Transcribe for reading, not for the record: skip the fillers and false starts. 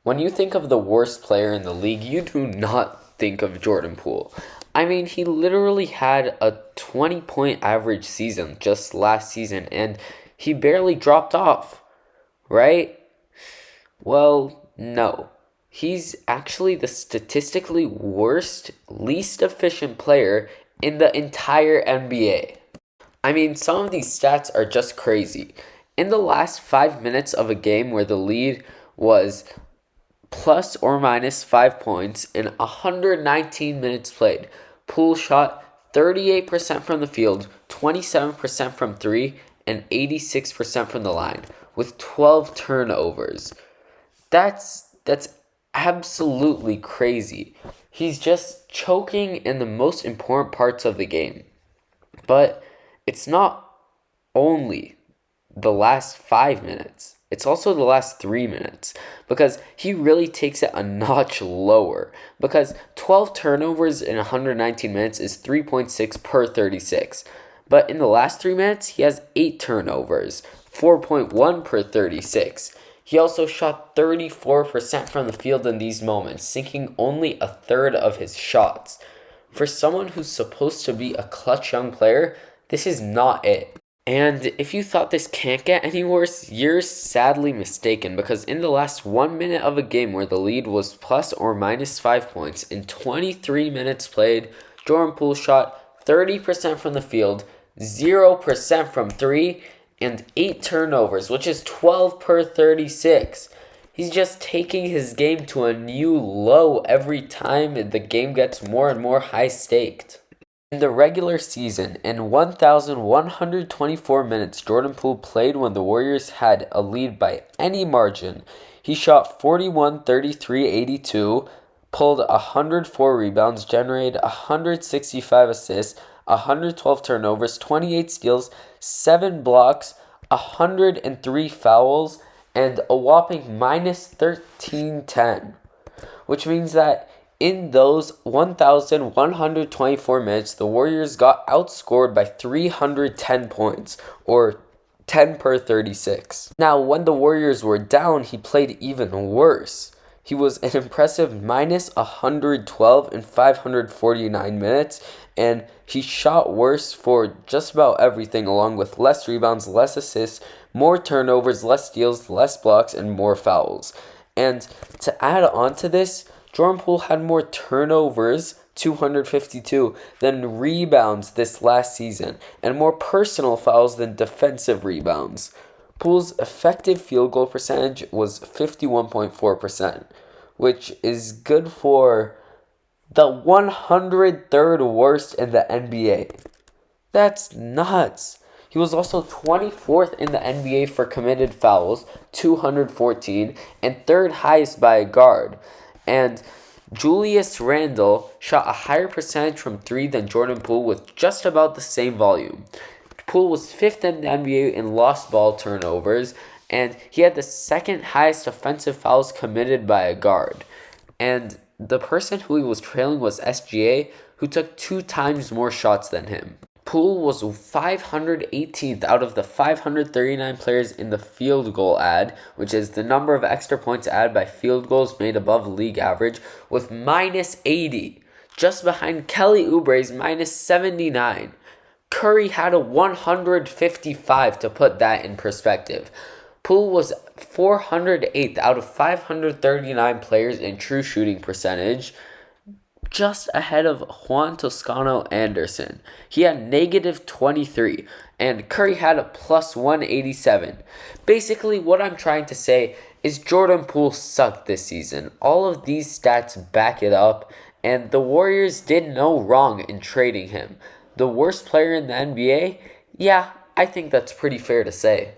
When you think of the worst player in the league, you do not think of Jordan Poole. I mean, he literally had a 20-point average season just last season, and he barely dropped off, right? Well, no. He's actually the statistically worst, least efficient player in the entire NBA. I mean, some of these stats are just crazy. In the last 5 minutes of a game where the lead was plus or minus 5 points in 119 minutes played, Poole shot 38% from the field, 27% from three, and 86% from the line, with 12 turnovers. That's absolutely crazy. He's just choking in the most important parts of the game. But it's not only the last 5 minutes, it's also the last 3 minutes, because he really takes it a notch lower. Because 12 turnovers in 119 minutes is 3.6 per 36. But in the last 3 minutes, he has 8 turnovers, 4.1 per 36. He also shot 34% from the field in these moments, sinking only a third of his shots. For someone who's supposed to be a clutch young player, this is not it. And if you thought this can't get any worse, you're sadly mistaken, because in the last 1 minute of a game where the lead was plus or minus 5 points, in 23 minutes played, Jordan Poole shot 30% from the field, 0% from three, and 8 turnovers, which is 12 per 36. He's just taking his game to a new low every time the game gets more and more high-staked. In the regular season, in 1,124 minutes Jordan Poole played when the Warriors had a lead by any margin, he shot 41, 33, 82, pulled 104 rebounds, generated 165 assists, 112 turnovers, 28 steals, 7 blocks, 103 fouls, and a whopping minus 1310, which means that in those 1,124 minutes, the Warriors got outscored by 310 points, or 10 per 36. Now, when the Warriors were down, he played even worse. He was an impressive minus 112 in 549 minutes, and he shot worse for just about everything, along with less rebounds, less assists, more turnovers, less steals, less blocks, and more fouls. And to add on to this, Jordan Poole had more turnovers, 252, than rebounds this last season, and more personal fouls than defensive rebounds. Poole's effective field goal percentage was 51.4%, which is good for the 103rd worst in the NBA. That's nuts. He was also 24th in the NBA for committed fouls, 214, and third highest by a guard. And Julius Randle shot a higher percentage from three than Jordan Poole with just about the same volume. Poole was 5th in the NBA in lost ball turnovers, and he had the second highest offensive fouls committed by a guard. And the person who he was trailing was SGA, who took 2 times more shots than him. Poole was 518th out of the 539 players in the field goal ad, which is the number of extra points added by field goals made above league average, with minus 80, just behind Kelly Oubre's minus 79. Curry had a 155 to put that in perspective. Poole was 408th out of 539 players in true shooting percentage, just ahead of Juan Toscano Anderson. He had negative 23, and Curry had a plus 187. Basically, what I'm trying to say is Jordan Poole sucked this season. All of these stats back it up, and the Warriors did no wrong in trading him. The worst player in the NBA? Yeah, I think that's pretty fair to say.